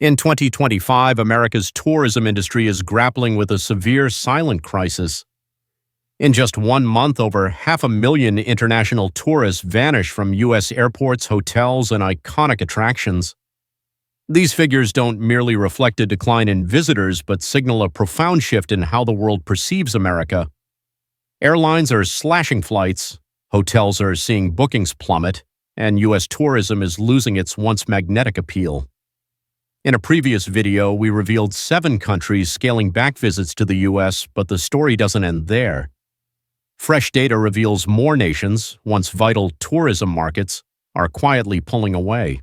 In 2025, America's tourism industry is grappling with a severe silent crisis. In just 1 month, over 500,000 international tourists vanished from U.S. airports, hotels, and iconic attractions. These figures don't merely reflect a decline in visitors, but signal a profound shift in how the world perceives America. Airlines are slashing flights, hotels are seeing bookings plummet, and U.S. tourism is losing its once magnetic appeal. In a previous video, we revealed 7 countries scaling back visits to the U.S., but the story doesn't end there. Fresh data reveals more nations, once vital tourism markets, are quietly pulling away.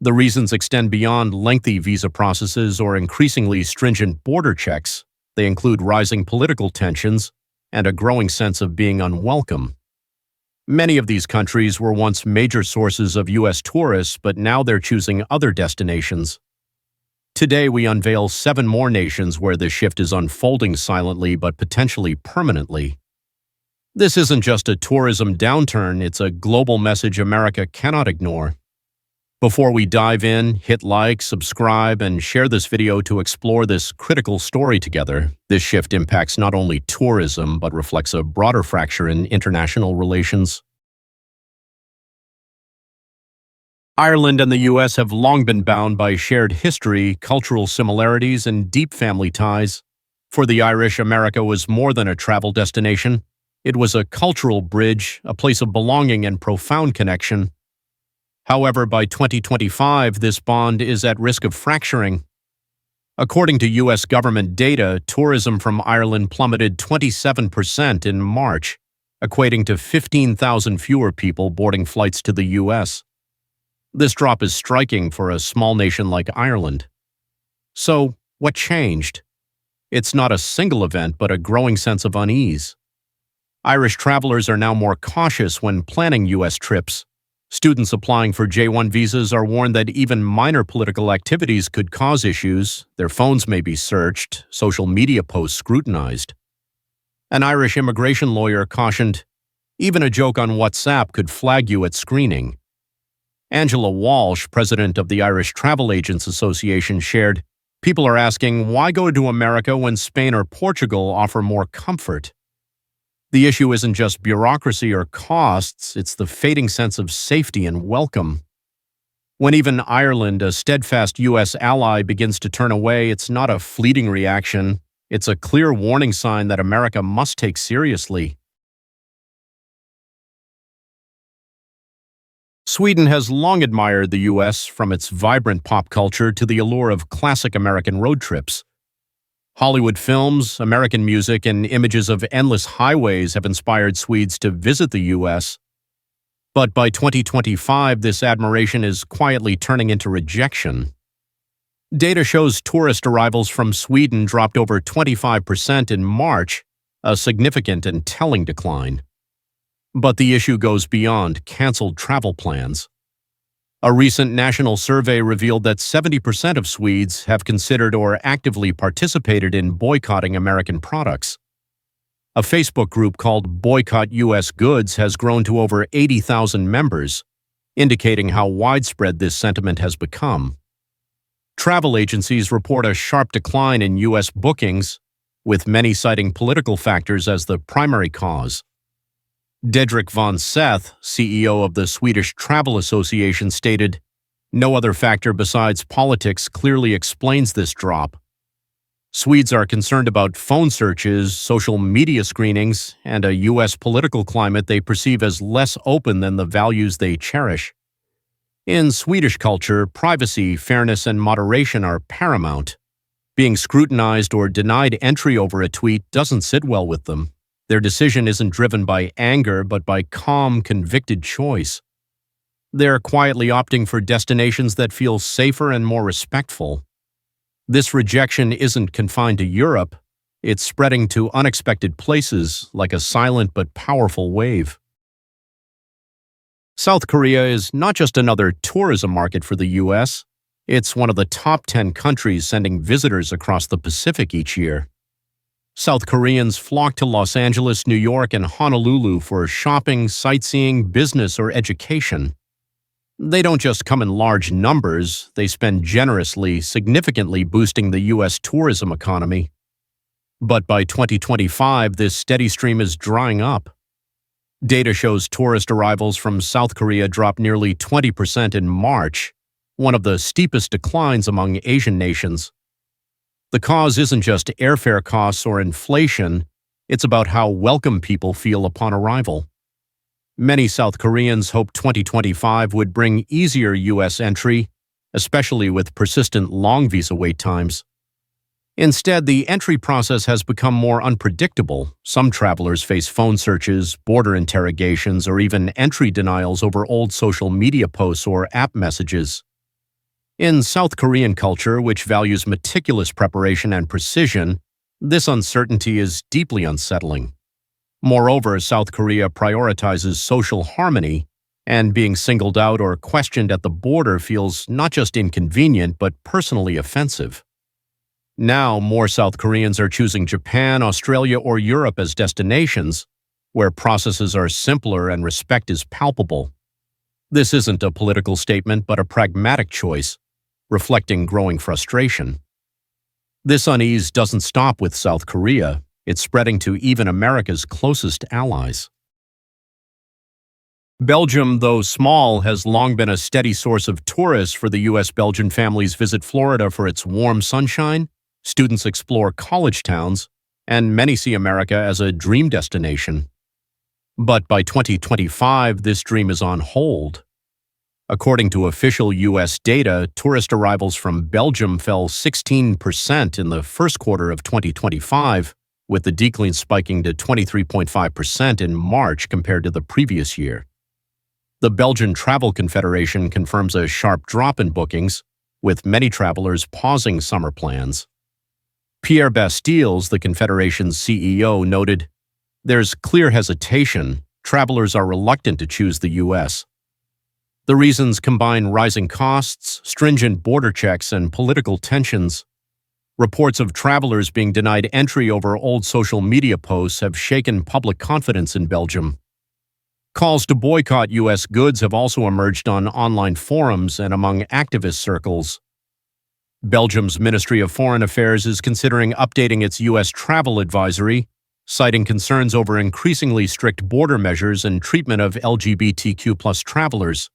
The reasons extend beyond lengthy visa processes or increasingly stringent border checks. They include rising political tensions and a growing sense of being unwelcome. Many of these countries were once major sources of U.S. tourists, but now they're choosing other destinations. Today, we unveil 7 more nations where this shift is unfolding silently but potentially permanently. This isn't just a tourism downturn, it's a global message America cannot ignore. Before we dive in, hit like, subscribe, and share this video to explore this critical story together. This shift impacts not only tourism, but reflects a broader fracture in international relations. Ireland and the U.S. have long been bound by shared history, cultural similarities, and deep family ties. For the Irish, America was more than a travel destination. It was a cultural bridge, a place of belonging and profound connection. However, by 2025, this bond is at risk of fracturing. According to U.S. government data, tourism from Ireland plummeted 27% in March, equating to 15,000 fewer people boarding flights to the U.S. This drop is striking for a small nation like Ireland. So, what changed? It's not a single event, but a growing sense of unease. Irish travelers are now more cautious when planning U.S. trips. Students applying for J-1 visas are warned that even minor political activities could cause issues. Their phones may be searched, social media posts scrutinized. An Irish immigration lawyer cautioned, "Even a joke on WhatsApp could flag you at screening." Angela Walsh, president of the Irish Travel Agents Association, shared, "People are asking, why go to America when Spain or Portugal offer more comfort?" The issue isn't just bureaucracy or costs, it's the fading sense of safety and welcome. When even Ireland, a steadfast U.S. ally, begins to turn away, it's not a fleeting reaction, it's a clear warning sign that America must take seriously. Sweden has long admired the U.S., from its vibrant pop culture to the allure of classic American road trips. Hollywood films, American music, and images of endless highways have inspired Swedes to visit the U.S. But by 2025, this admiration is quietly turning into rejection. Data shows tourist arrivals from Sweden dropped over 25% in March, a significant and telling decline. But the issue goes beyond canceled travel plans. A recent national survey revealed that 70% of Swedes have considered or actively participated in boycotting American products. A Facebook group called Boycott U.S. Goods has grown to over 80,000 members, indicating how widespread this sentiment has become. Travel agencies report a sharp decline in U.S. bookings, with many citing political factors as the primary cause. Didrik von Seth, CEO of the Swedish Travel Association, stated, "No other factor besides politics clearly explains this drop. Swedes are concerned about phone searches, social media screenings, and a U.S. political climate they perceive as less open than the values they cherish. In Swedish culture, privacy, fairness, and moderation are paramount. Being scrutinized or denied entry over a tweet doesn't sit well with them. Their decision isn't driven by anger, but by calm, convicted choice. They're quietly opting for destinations that feel safer and more respectful. This rejection isn't confined to Europe. It's spreading to unexpected places, like a silent but powerful wave." South Korea is not just another tourism market for the U.S., it's one of the top 10 countries sending visitors across the Pacific each year. South Koreans flock to Los Angeles, New York, and Honolulu for shopping, sightseeing, business, or education. They don't just come in large numbers, they spend generously, significantly boosting the U.S. tourism economy. But by 2025, this steady stream is drying up. Data shows tourist arrivals from South Korea dropped nearly 20% in March, one of the steepest declines among Asian nations. The cause isn't just airfare costs or inflation, it's about how welcome people feel upon arrival. Many South Koreans hoped 2025 would bring easier U.S. entry, especially with persistent long visa wait times. Instead, the entry process has become more unpredictable. Some travelers face phone searches, border interrogations, or even entry denials over old social media posts or app messages. In South Korean culture, which values meticulous preparation and precision, this uncertainty is deeply unsettling. Moreover, South Korea prioritizes social harmony, and being singled out or questioned at the border feels not just inconvenient but personally offensive. Now, more South Koreans are choosing Japan, Australia, or Europe as destinations, where processes are simpler and respect is palpable. This isn't a political statement but a pragmatic choice, reflecting growing frustration. This unease doesn't stop with South Korea. It's spreading to even America's closest allies. Belgium, though small, has long been a steady source of tourists for the U.S.-Belgian families visit Florida for its warm sunshine, students explore college towns, and many see America as a dream destination. But by 2025, this dream is on hold. According to official U.S. data, tourist arrivals from Belgium fell 16% in the first quarter of 2025, with the decline spiking to 23.5% in March compared to the previous year. The Belgian Travel Confederation confirms a sharp drop in bookings, with many travelers pausing summer plans. Pierre Bastiles, the Confederation's CEO, noted, "There's clear hesitation. Travelers are reluctant to choose the U.S." The reasons combine rising costs, stringent border checks, and political tensions. Reports of travelers being denied entry over old social media posts have shaken public confidence in Belgium. Calls to boycott U.S. goods have also emerged on online forums and among activist circles. Belgium's Ministry of Foreign Affairs is considering updating its U.S. travel advisory, citing concerns over increasingly strict border measures and treatment of LGBTQ+ travelers.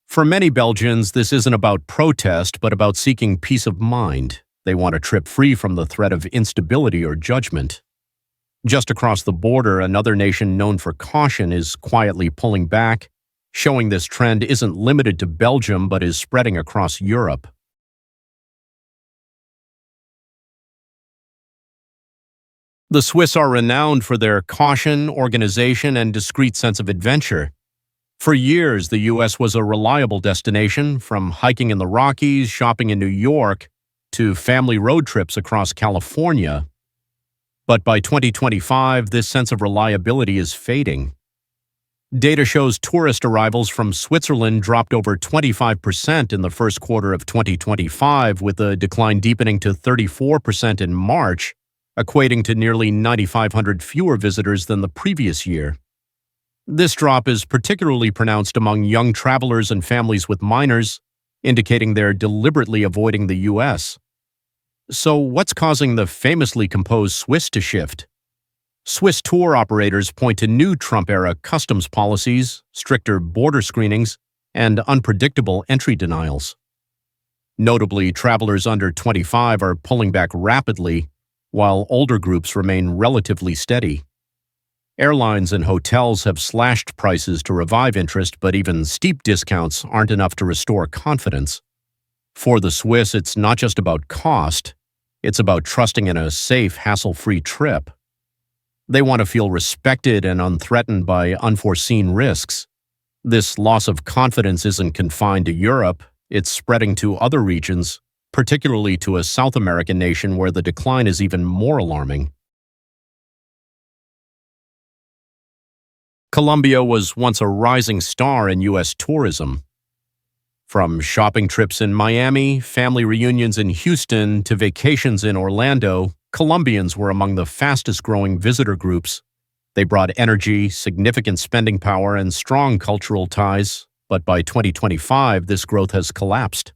For many Belgians, this isn't about protest, but about seeking peace of mind. They want a trip free from the threat of instability or judgment. Just across the border, another nation known for caution is quietly pulling back, showing this trend isn't limited to Belgium but is spreading across Europe. The Swiss are renowned for their caution, organization, and discreet sense of adventure. For years, the U.S. was a reliable destination, from hiking in the Rockies, shopping in New York, to family road trips across California. But by 2025, this sense of reliability is fading. Data shows tourist arrivals from Switzerland dropped over 25% in the first quarter of 2025, with the decline deepening to 34% in March, equating to nearly 9,500 fewer visitors than the previous year. This drop is particularly pronounced among young travelers and families with minors, indicating they're deliberately avoiding the U.S. So what's causing the famously composed Swiss to shift? Swiss tour operators point to new Trump-era customs policies, stricter border screenings, and unpredictable entry denials. Notably, travelers under 25 are pulling back rapidly, while older groups remain relatively steady. Airlines and hotels have slashed prices to revive interest, but even steep discounts aren't enough to restore confidence. For the Swiss, it's not just about cost, it's about trusting in a safe, hassle-free trip. They want to feel respected and unthreatened by unforeseen risks. This loss of confidence isn't confined to Europe, it's spreading to other regions, particularly to a South American nation where the decline is even more alarming. Colombia was once a rising star in U.S. tourism. From shopping trips in Miami, family reunions in Houston, to vacations in Orlando, Colombians were among the fastest-growing visitor groups. They brought energy, significant spending power, and strong cultural ties, but by 2025, this growth has collapsed.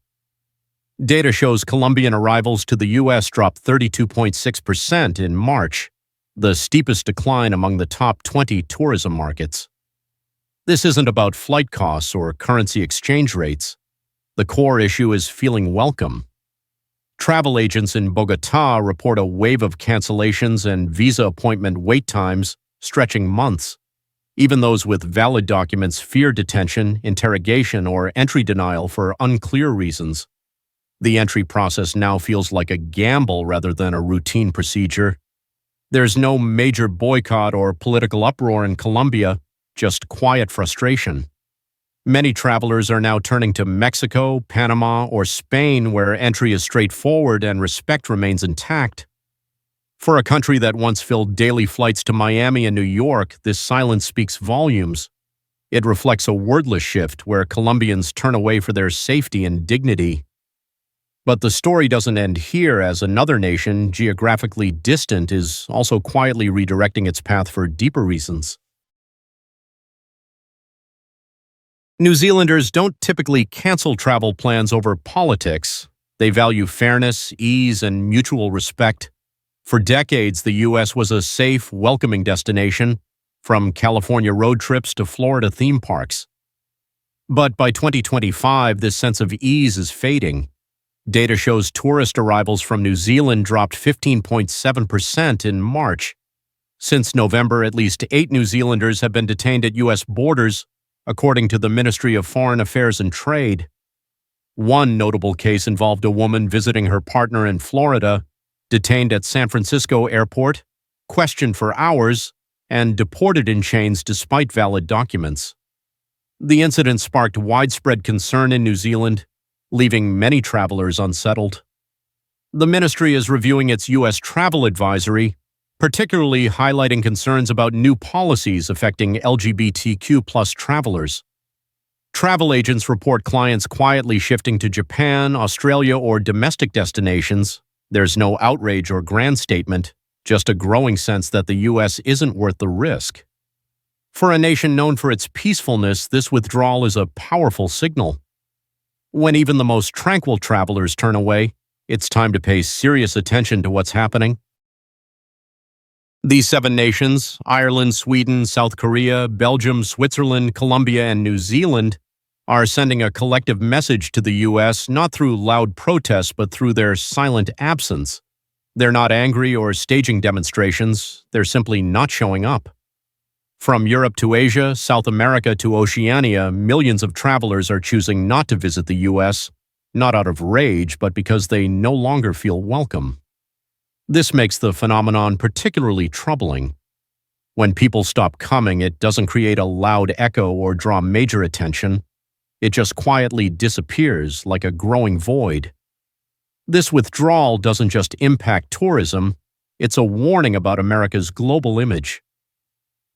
Data shows Colombian arrivals to the U.S. dropped 32.6% in March, the steepest decline among the top 20 tourism markets. This isn't about flight costs or currency exchange rates. The core issue is feeling welcome. Travel agents in Bogotá report a wave of cancellations and visa appointment wait times stretching months. Even those with valid documents fear detention, interrogation, or entry denial for unclear reasons. The entry process now feels like a gamble rather than a routine procedure. There's no major boycott or political uproar in Colombia, just quiet frustration. Many travelers are now turning to Mexico, Panama, or Spain, where entry is straightforward and respect remains intact. For a country that once filled daily flights to Miami and New York, this silence speaks volumes. It reflects a wordless shift where Colombians turn away for their safety and dignity. But the story doesn't end here, as another nation, geographically distant, is also quietly redirecting its path for deeper reasons. New Zealanders don't typically cancel travel plans over politics. They value fairness, ease, and mutual respect. For decades, the U.S. was a safe, welcoming destination, from California road trips to Florida theme parks. But by 2025, this sense of ease is fading. Data shows tourist arrivals from New Zealand dropped 15.7% in March. Since November, at least 8 New Zealanders have been detained at U.S. borders, according to the Ministry of Foreign Affairs and Trade. One notable case involved a woman visiting her partner in Florida, detained at San Francisco airport, questioned for hours, and deported in chains despite valid documents. The incident sparked widespread concern in New Zealand, leaving many travelers unsettled. The ministry is reviewing its U.S. travel advisory, particularly highlighting concerns about new policies affecting LGBTQ+ travelers. Travel agents report clients quietly shifting to Japan, Australia, or domestic destinations. There's no outrage or grand statement, just a growing sense that the U.S. isn't worth the risk. For a nation known for its peacefulness, this withdrawal is a powerful signal. When even the most tranquil travelers turn away, it's time to pay serious attention to what's happening. These 7 nations, Ireland, Sweden, South Korea, Belgium, Switzerland, Colombia, and New Zealand, are sending a collective message to the U.S. not through loud protests but through their silent absence. They're not angry or staging demonstrations, they're simply not showing up. From Europe to Asia, South America to Oceania, millions of travelers are choosing not to visit the U.S., not out of rage, but because they no longer feel welcome. This makes the phenomenon particularly troubling. When people stop coming, it doesn't create a loud echo or draw major attention. It just quietly disappears like a growing void. This withdrawal doesn't just impact tourism, it's a warning about America's global image.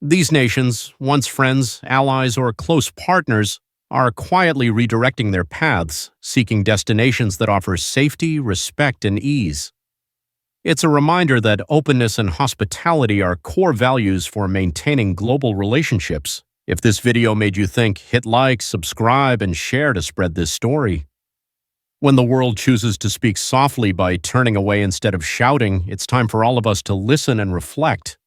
These nations, once friends, allies, or close partners, are quietly redirecting their paths, seeking destinations that offer safety, respect, and ease. It's a reminder that openness and hospitality are core values for maintaining global relationships. If this video made you think, hit like, subscribe, and share to spread this story. When the world chooses to speak softly by turning away instead of shouting, it's time for all of us to listen and reflect.